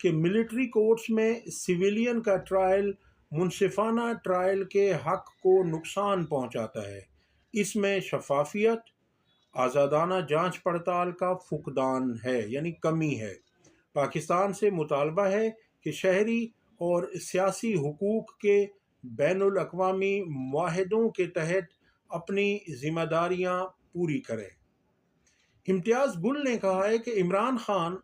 کہ military courts میں civilian کا ٹرائل منصفانہ ٹرائل کے حق کو نقصان پہنچاتا ہے۔ اس میں شفافیت، آزادانہ جانچ پڑتال کا فقدان ہے، یعنی کمی ہے۔ پاکستان سے مطالبہ ہے کہ شہری اور سیاسی حقوق کے بین الاقوامی معاہدوں کے تحت اپنی ذمہ داریاں پوری کرے۔ امتیاز گل نے کہا ہے کہ عمران خان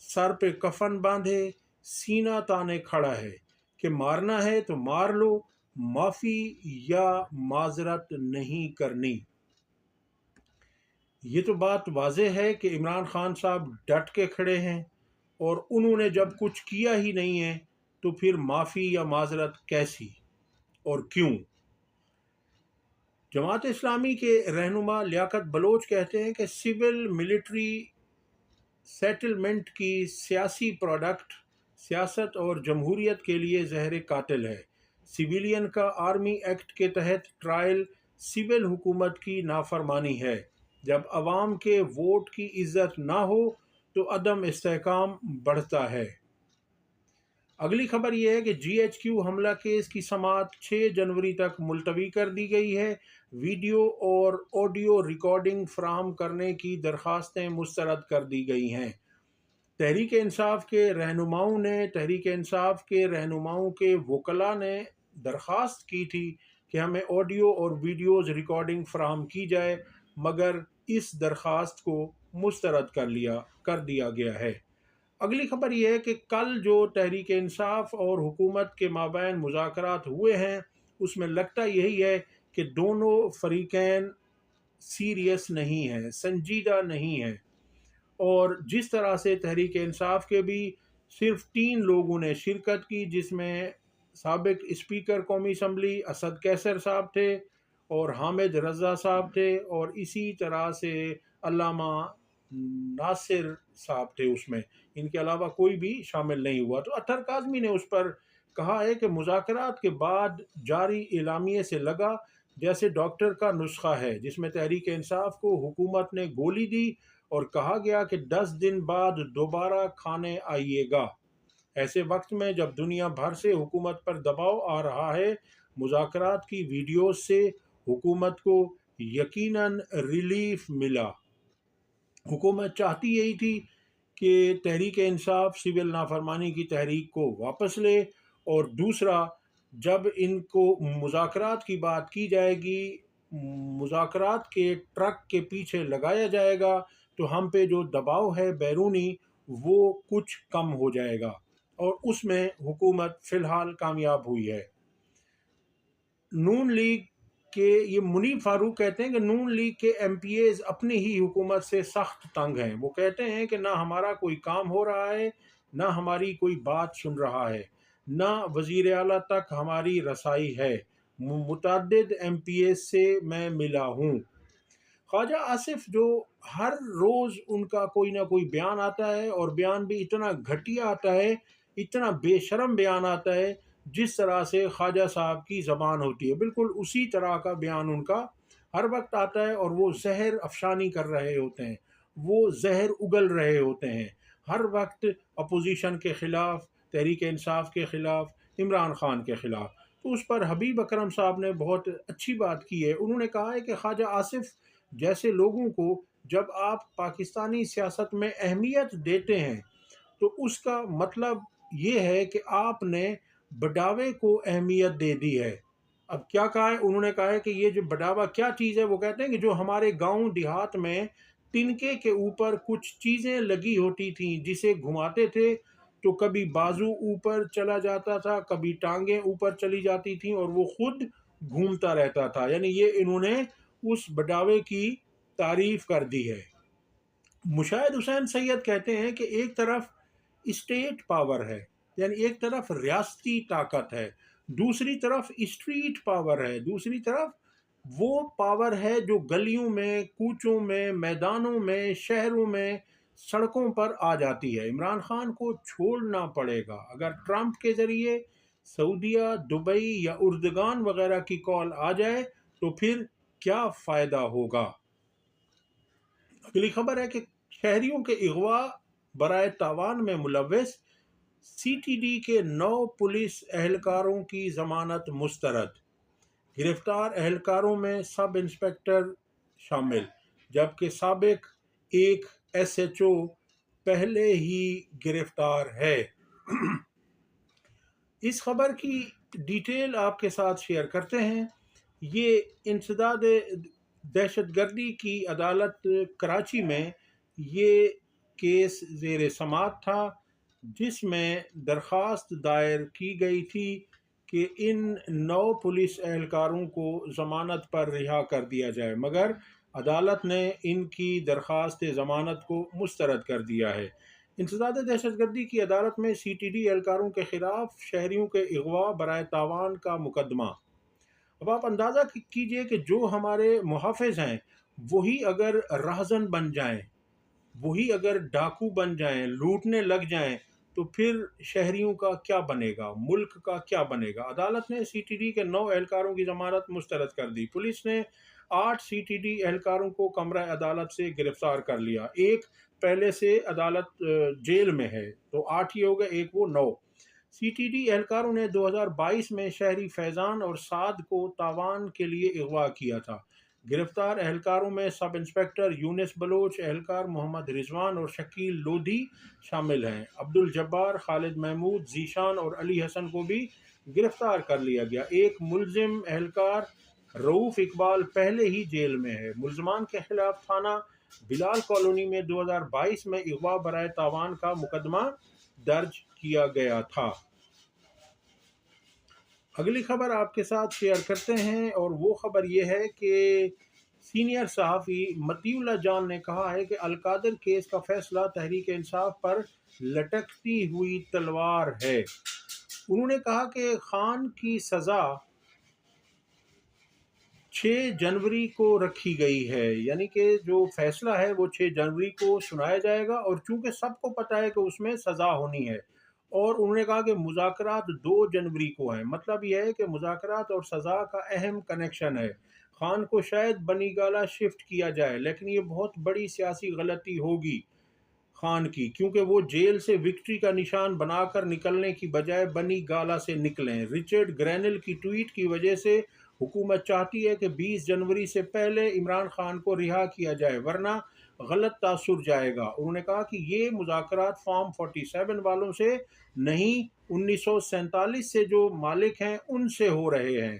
سر پہ کفن باندھے سینہ تانے کھڑا ہے کہ مارنا ہے تو مار لو، معافی یا معذرت نہیں کرنی۔ یہ تو بات واضح ہے کہ عمران خان صاحب ڈٹ کے کھڑے ہیں، اور انہوں نے جب کچھ کیا ہی نہیں ہے تو پھر معافی یا معذرت کیسی اور کیوں؟ جماعت اسلامی کے رہنما لیاقت بلوچ کہتے ہیں کہ سول ملٹری سیٹلمنٹ کی سیاسی پروڈکٹ سیاست اور جمہوریت کے لیے زہر قاتل ہے۔ سویلین کا آرمی ایکٹ کے تحت ٹرائل سول حکومت کی نافرمانی ہے۔ جب عوام کے ووٹ کی عزت نہ ہو تو عدم استحکام بڑھتا ہے۔ اگلی خبر یہ ہے کہ جی ایچ کیو حملہ کیس کی سماعت 6 جنوری تک ملتوی کر دی گئی ہے۔ ویڈیو اور آڈیو ریکارڈنگ فراہم کرنے کی درخواستیں مسترد کر دی گئی ہیں۔ تحریک انصاف کے رہنماؤں کے وکلاء نے درخواست کی تھی کہ ہمیں آڈیو اور ویڈیوز ریکارڈنگ فراہم کی جائے، مگر اس درخواست کو مسترد کر دیا گیا ہے۔ اگلی خبر یہ ہے کہ کل جو تحریک انصاف اور حکومت کے مابین مذاکرات ہوئے ہیں، اس میں لگتا یہی ہے کہ دونوں فریقین سیریس نہیں ہیں، سنجیدہ نہیں ہیں، اور جس طرح سے تحریک انصاف کے بھی صرف 3 لوگوں نے شرکت کی، جس میں سابق اسپیکر قومی اسمبلی اسد کیسر صاحب تھے اور حامد رضا صاحب تھے، اور اسی طرح سے علامہ ناصر صاحب تھے، اس میں ان کے علاوہ کوئی بھی شامل نہیں ہوا۔ تو اطہر کاظمی نے اس پر کہا ہے کہ مذاکرات کے بعد جاری اعلامیے سے لگا جیسے ڈاکٹر کا نسخہ ہے، جس میں تحریک انصاف کو حکومت نے گولی دی اور کہا گیا کہ 10 دن بعد دوبارہ کھانے آئیے گا۔ ایسے وقت میں جب دنیا بھر سے حکومت پر دباؤ آ رہا ہے، مذاکرات کی ویڈیوز سے حکومت کو یقیناً ریلیف ملا۔ حکومت چاہتی یہی تھی کہ تحریک انصاف سول نافرمانی کی تحریک کو واپس لے، اور دوسرا، جب ان کو مذاکرات کی بات کی جائے گی، مذاکرات کے ٹرک کے پیچھے لگایا جائے گا تو ہم پہ جو دباؤ ہے بیرونی، وہ کچھ کم ہو جائے گا، اور اس میں حکومت فی الحال کامیاب ہوئی ہے۔ نون لیگ کے یہ منیب فاروق کہتے ہیں کہ نون لیگ کے ایم پی ایز اپنی ہی حکومت سے سخت تنگ ہیں۔ وہ کہتے ہیں کہ نہ ہمارا کوئی کام ہو رہا ہے، نہ ہماری کوئی بات سن رہا ہے، نہ وزیر اعلیٰ تک ہماری رسائی ہے۔ متعدد ایم پی ایز سے میں ملا ہوں۔ خواجہ آصف، جو ہر روز ان کا کوئی نہ کوئی بیان آتا ہے، اور بیان بھی اتنا گھٹیا آتا ہے، اتنا بے شرم بیان آتا ہے، جس طرح سے خواجہ صاحب کی زبان ہوتی ہے، بالکل اسی طرح کا بیان ان کا ہر وقت آتا ہے، اور وہ زہر افشانی کر رہے ہوتے ہیں، وہ زہر اگل رہے ہوتے ہیں ہر وقت اپوزیشن کے خلاف، تحریک انصاف کے خلاف، عمران خان کے خلاف۔ تو اس پر حبیب اکرم صاحب نے بہت اچھی بات کی ہے۔ انہوں نے کہا ہے کہ خواجہ آصف جیسے لوگوں کو جب آپ پاکستانی سیاست میں اہمیت دیتے ہیں تو اس کا مطلب یہ ہے کہ آپ نے بڑھاوے کو اہمیت دے دی ہے۔ اب کیا کہا ہے؟ انہوں نے کہا ہے کہ یہ جو بڑھاوا کیا چیز ہے، وہ کہتے ہیں کہ جو ہمارے گاؤں دیہات میں تنکے کے اوپر کچھ چیزیں لگی ہوتی تھیں، جسے گھماتے تھے تو کبھی بازو اوپر چلا جاتا تھا، کبھی ٹانگیں اوپر چلی جاتی تھیں، اور وہ خود گھومتا رہتا تھا، یعنی یہ انہوں نے اس بڑھاوے کی تعریف کر دی ہے۔ مشاہد حسین سید کہتے ہیں کہ ایک طرف اسٹیٹ پاور ہے، یعنی ایک طرف ریاستی طاقت ہے، دوسری طرف اسٹریٹ پاور ہے، دوسری طرف وہ پاور ہے جو گلیوں میں، کوچوں میں، میدانوں میں، شہروں میں، سڑکوں پر آ جاتی ہے۔ عمران خان کو چھوڑنا پڑے گا۔ اگر ٹرمپ کے ذریعے سعودیہ، دبئی یا اردگان وغیرہ کی کال آ جائے تو پھر کیا فائدہ ہوگا؟ اگلی خبر ہے کہ شہریوں کے اغوا برائے تاوان میں ملوث، سی ٹی ڈی کے 9 پولیس اہلکاروں کی ضمانت مسترد۔ گرفتار اہلکاروں میں سب انسپکٹر شامل، جبکہ سابق ایک ایس ایچ او پہلے ہی گرفتار ہے۔ اس خبر کی ڈیٹیل آپ کے ساتھ شیئر کرتے ہیں۔ یہ انسداد دہشت گردی کی عدالت کراچی میں یہ کیس زیر سماعت تھا، جس میں درخواست دائر کی گئی تھی کہ ان 9 پولیس اہلکاروں کو ضمانت پر رہا کر دیا جائے، مگر عدالت نے ان کی درخواست ضمانت کو مسترد کر دیا ہے۔ انسداد دہشت گردی کی عدالت میں سی ٹی ڈی اہلکاروں کے خلاف شہریوں کے اغوا برائے تاوان کا مقدمہ۔ اب آپ اندازہ کیجئے کہ جو ہمارے محافظ ہیں وہی اگر رہزن بن جائیں، وہی اگر ڈاکو بن جائیں، لوٹنے لگ جائیں، تو پھر شہریوں کا کیا بنے گا، ملک کا کیا بنے گا۔ عدالت نے سی ٹی ڈی کے 9 اہلکاروں کی ضمانت مسترد کر دی۔ پولیس نے 8 سی ٹی ڈی اہلکاروں کو کمرہ عدالت سے گرفتار کر لیا۔ ایک پہلے سے عدالت جیل میں ہے، تو 8 ہی ہو گئے، ایک وہ 9۔ سی ٹی ڈی اہلکاروں نے 2022 میں شہری فیضان اور سعد کو تاوان کے لیے اغوا کیا تھا۔ گرفتار اہلکاروں میں سب انسپکٹر یونس بلوچ، اہلکار محمد رضوان اور شکیل لودھی شامل ہیں۔ عبدالجبار، خالد محمود، ذیشان اور علی حسن کو بھی گرفتار کر لیا گیا۔ ایک ملزم اہلکار رؤوف اقبال پہلے ہی جیل میں ہے۔ ملزمان کے خلاف تھانہ بلال کالونی میں 2022 میں اغوا برائے تاوان کا مقدمہ درج کیا گیا تھا۔ اگلی خبر آپ کے ساتھ شیئر کرتے ہیں، اور وہ خبر یہ ہے کہ سینئر صحافی مطیع اللہ جان نے کہا ہے کہ القادر کیس کا فیصلہ تحریک انصاف پر لٹکتی ہوئی تلوار ہے۔ انہوں نے کہا کہ خان کی سزا 6 جنوری کو رکھی گئی ہے، یعنی کہ جو فیصلہ ہے وہ 6 جنوری کو سنایا جائے گا، اور چونکہ سب کو پتہ ہے کہ اس میں سزا ہونی ہے، اور انہوں نے کہا کہ مذاکرات 2 جنوری کو ہیں۔ مطلب یہ ہے کہ مذاکرات اور سزا کا اہم کنیکشن ہے۔ خان کو شاید بنی گالہ شفٹ کیا جائے، لیکن یہ بہت بڑی سیاسی غلطی ہوگی خان کی، کیونکہ وہ جیل سے وکٹری کا نشان بنا کر نکلنے کی بجائے بنی گالہ سے نکلیں۔ رچرڈ گرینل کی ٹویٹ کی وجہ سے حکومت چاہتی ہے کہ 20 جنوری سے پہلے عمران خان کو رہا کیا جائے، ورنہ غلط تاثر جائے گا۔ انہوں نے کہا کہ یہ مذاکرات فارم 47 والوں سے نہیں، 1947 سے جو مالک ہیں ان سے ہو رہے ہیں۔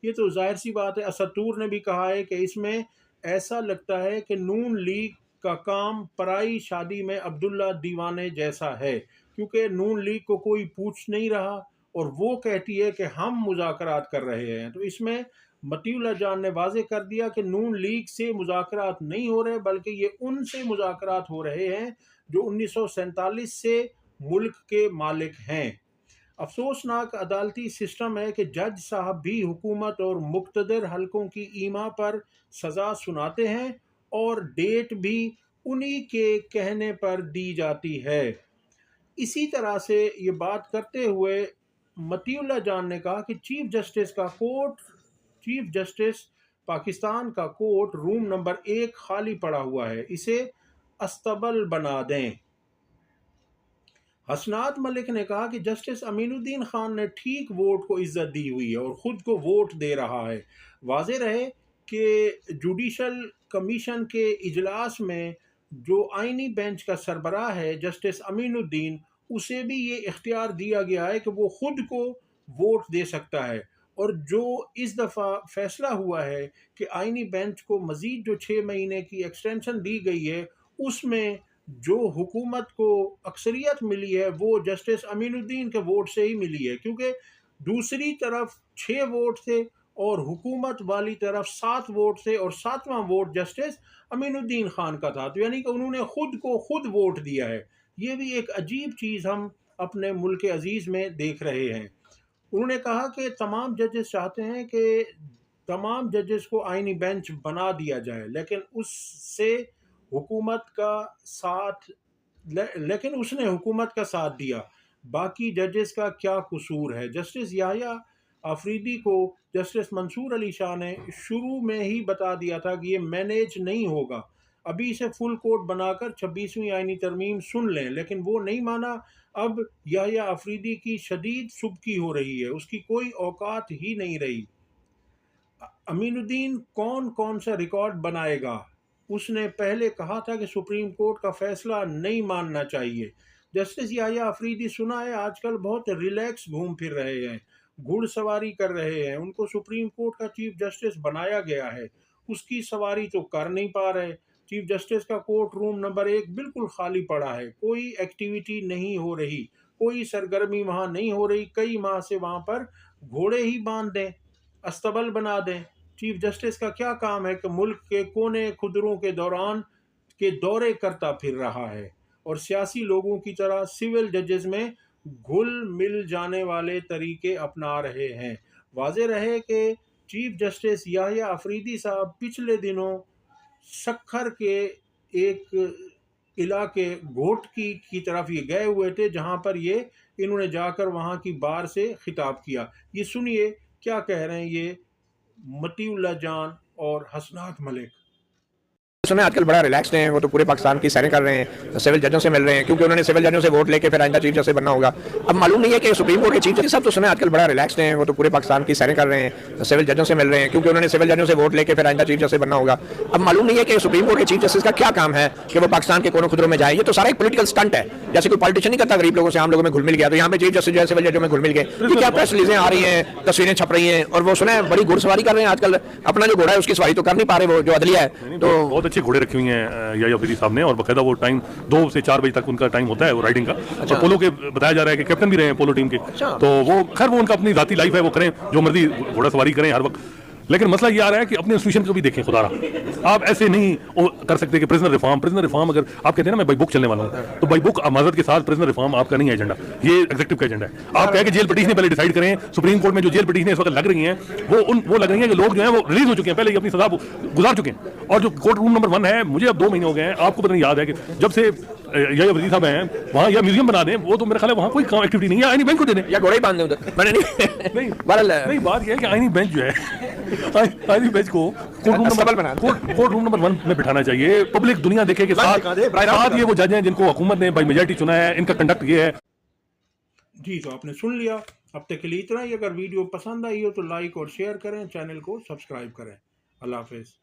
یہ تو ظاہر سی بات ہے۔ اسطور نے بھی کہا ہے کہ اس میں ایسا لگتا ہے کہ نون لیگ کا کام پرائی شادی میں عبداللہ دیوانے جیسا ہے، کیونکہ نون لیگ کو کوئی پوچھ نہیں رہا اور وہ کہتی ہے کہ ہم مذاکرات کر رہے ہیں۔ تو اس میں مطیع اللہ جان نے واضح کر دیا کہ نون لیگ سے مذاکرات نہیں ہو رہے، بلکہ یہ ان سے مذاکرات ہو رہے ہیں جو 1947 سے ملک کے مالک ہیں۔ افسوسناک عدالتی سسٹم ہے کہ جج صاحب بھی حکومت اور مقتدر حلقوں کی ایما پر سزا سناتے ہیں، اور ڈیٹ بھی انہی کے کہنے پر دی جاتی ہے۔ اسی طرح سے یہ بات کرتے ہوئے مطیع اللہ جان نے کہا کہ چیف جسٹس پاکستان کا کورٹ روم نمبر 1 خالی پڑا ہوا ہے، اسے استبل بنا دیں۔ حسنات ملک نے کہا کہ جسٹس امین الدین خان نے ٹھیک ووٹ کو عزت دی ہوئی ہے اور خود کو ووٹ دے رہا ہے۔ واضح رہے کہ جوڈیشل کمیشن کے اجلاس میں جو آئینی بینچ کا سربراہ ہے جسٹس امین الدین، اسے بھی یہ اختیار دیا گیا ہے کہ وہ خود کو ووٹ دے سکتا ہے، اور جو اس دفعہ فیصلہ ہوا ہے کہ آئینی بینچ کو مزید جو 6 مہینے کی ایکسٹینشن دی گئی ہے، اس میں جو حکومت کو اکثریت ملی ہے وہ جسٹس امین الدین کے ووٹ سے ہی ملی ہے، کیونکہ دوسری طرف 6 ووٹ تھے اور حکومت والی طرف 7 ووٹ تھے، اور 7واں ووٹ جسٹس امین الدین خان کا تھا، تو یعنی کہ انہوں نے خود کو خود ووٹ دیا ہے۔ یہ بھی ایک عجیب چیز ہم اپنے ملک عزیز میں دیکھ رہے ہیں۔ انہوں نے کہا کہ تمام ججز چاہتے ہیں کہ تمام ججز کو آئینی بینچ بنا دیا جائے، لیکن اس نے حکومت کا ساتھ دیا۔ باقی ججز کا کیا قصور ہے؟ جسٹس یحییٰ آفریدی کو جسٹس منصور علی شاہ نے شروع میں ہی بتا دیا تھا کہ یہ مینیج نہیں ہوگا۔ ابھی سے فل کوٹ بنا کر 26ویں آئینی ترمیم سن لیں، لیکن وہ نہیں مانا۔ اب یحییٰ آفریدی کی شدید سبکی ہو رہی ہے، اس کی کوئی اوقات ہی نہیں رہی۔ امین الدین کون سا ریکارڈ بنائے گا؟ اس نے پہلے کہا تھا کہ سپریم کورٹ کا فیصلہ نہیں ماننا چاہیے۔ جسٹس یحییٰ آفریدی سنا ہے آج کل بہت ریلیکس گھوم پھر رہے ہیں، گھڑ سواری کر رہے ہیں۔ ان کو سپریم کورٹ کا چیف جسٹس بنایا گیا ہے، اس کی سواری تو کر نہیں پا رہے۔ چیف جسٹس کا کورٹ روم نمبر 1 بالکل خالی پڑا ہے، کوئی ایکٹیویٹی نہیں ہو رہی، کوئی سرگرمی وہاں نہیں ہو رہی۔ کئی ماہ سے وہاں پر گھوڑے ہی باندھ دیں، استبل بنا دیں۔ چیف جسٹس کا کیا کام ہے کہ ملک کے کونے خدروں کے دوران کے دورے کرتا پھر رہا ہے اور سیاسی لوگوں کی طرح سول ججز میں گھل مل جانے والے طریقے اپنا رہے ہیں۔ واضح رہے کہ چیف جسٹس یحییٰ آفریدی صاحب پچھلے دنوں سکھر کے ایک علاقے گھوٹکی کی طرف یہ گئے ہوئے تھے، جہاں پر انہوں نے جا کر وہاں کی بار سے خطاب کیا۔ یہ سنیے کیا کہہ رہے ہیں یہ مطیع اللہ جان اور حسنات ملک۔ سنیں آج کل بڑا ریلیکسڈ ہیں، وہ تو پورے پاکستان کی سیریں کر رہے ہیں، سول ججوں سے مل رہے ہیں، کیونکہ انہوں نے سول ججوں سے ووٹ لے کے پھر آئندہ چیف جسٹس بننا ہوگا۔ اب معلوم نہیں ہے کہ سپریم کورٹ کے چیف جسٹس صاحب تو سنیں آج کل بڑا ریلیکسڈ ہیں، وہ تو پورے پاکستان کی سیریں کر رہے ہیں، سول ججوں سے مل رہے ہیں، کیونکہ انہوں نے سول ججوں سے ووٹ لے کے پھر آئندہ چیف جسٹس بننا ہوگا۔ اب معلوم نہیں ہے کہ سپریم کورٹ کے چیف جسٹس کا کیا کام ہے کہ وہ پاکستان کے کونوں خدروں میں جائیں۔ یہ تو سارا ایک پولیٹیکل سٹنٹ ہے، جیسے کوئی پالیٹیشین نہیں کرتا غریب لوگوں سے عام لوگوں میں گھل مل گیا، تو یہاں پہ چیف جسٹس جو ہے سول ججوں میں گھل مل گئے۔ یہ کیا پریس ریلیزیں آ رہی ہیں، تصویریں چھپ رہی ہیں، اور وہ سنیں بڑی گھڑ سواری کر رہے ہیں آج کل۔ اپنا جو گھوڑا ہے اس کی سواری تو کر نہیں پا رہے، وہ جو عدلیہ ہے تو بہت اچھے گھوڑے رکھی ہوئی ہیں یحییٰ آفریدی صاحب نے، اور باقاعدہ وہ ٹائم 2 سے 4 بجے تک ان کا ٹائم ہوتا ہے وہ رائڈنگ کا، اور پولو کے بتایا جا رہا ہے کہ کیپٹن بھی رہے ہیں پولو ٹیم کے، تو وہ خیر وہ ان کا اپنی ذاتی لائف ہے، وہ کریں جو مرضی گھوڑا سواری کریں ہر وقت، لیکن مسئلہ یہ آ رہا ہے کہ اپنے انسٹیٹیوشن کو بھی دیکھیں خدا رہا۔ آپ ایسے نہیں کر سکتے کہ پرزنر ریفارم اگر آپ کہتے ہیں نا میں بائی بک چلنے والا ہوں، تو بائی بک معذرت کے ساتھ پرزنر ریفارم آپ کا نہیں ہے ایجنڈا، یہ ایگزیکٹو کا ایجنڈا ہے۔ آپ کہیں کہ جیل پٹیشنیں پہلے ڈیسائیڈ کریں، سپریم کورٹ میں جو جیل پٹیشنیں اس وقت لگ رہی ہیں وہ لگ رہی ہیں کہ لوگ جو ہیں وہ ریلیز ہو چکے ہیں، پہلے ہی اپنی سزا گزار چکے ہیں، اور جو کورٹ روم نمبر 1 ہے مجھے اب 2 مہینے ہو گئے ہیں، آپ کو پتہ نہیں یاد ہے کہ جب سے یحییٰ آفریدی صاحب ہیں وہاں یا میوزیم بنا دیں، وہ تو میرا خیال ہے وہاں کوئی کام ایکٹیویٹی نہیں ہے، آئینی بینچ کو دے دیں یا گھوڑے ہی باندھ دیں ادھر۔ نہیں بات یہ ہے کہ آئینی بینچ جو ہے آئینی بینچ کو کورٹ روم نمبر 1 میں بٹھانا چاہیے، پبلک دنیا دیکھے کہ ساتھ یہ وہ جج ہیں جن کو حکومت نے بائی میجارٹی چنا ہے، ان کا کنڈکٹ یہ ہے۔ جی تو آپ نے سن لیا، اب تک کے لیے اتنا ہی۔ اگر ویڈیو پسند آئی ہو تو لائک اور شیئر کریں، چینل کو سبسکرائب کریں۔ اللہ حافظ۔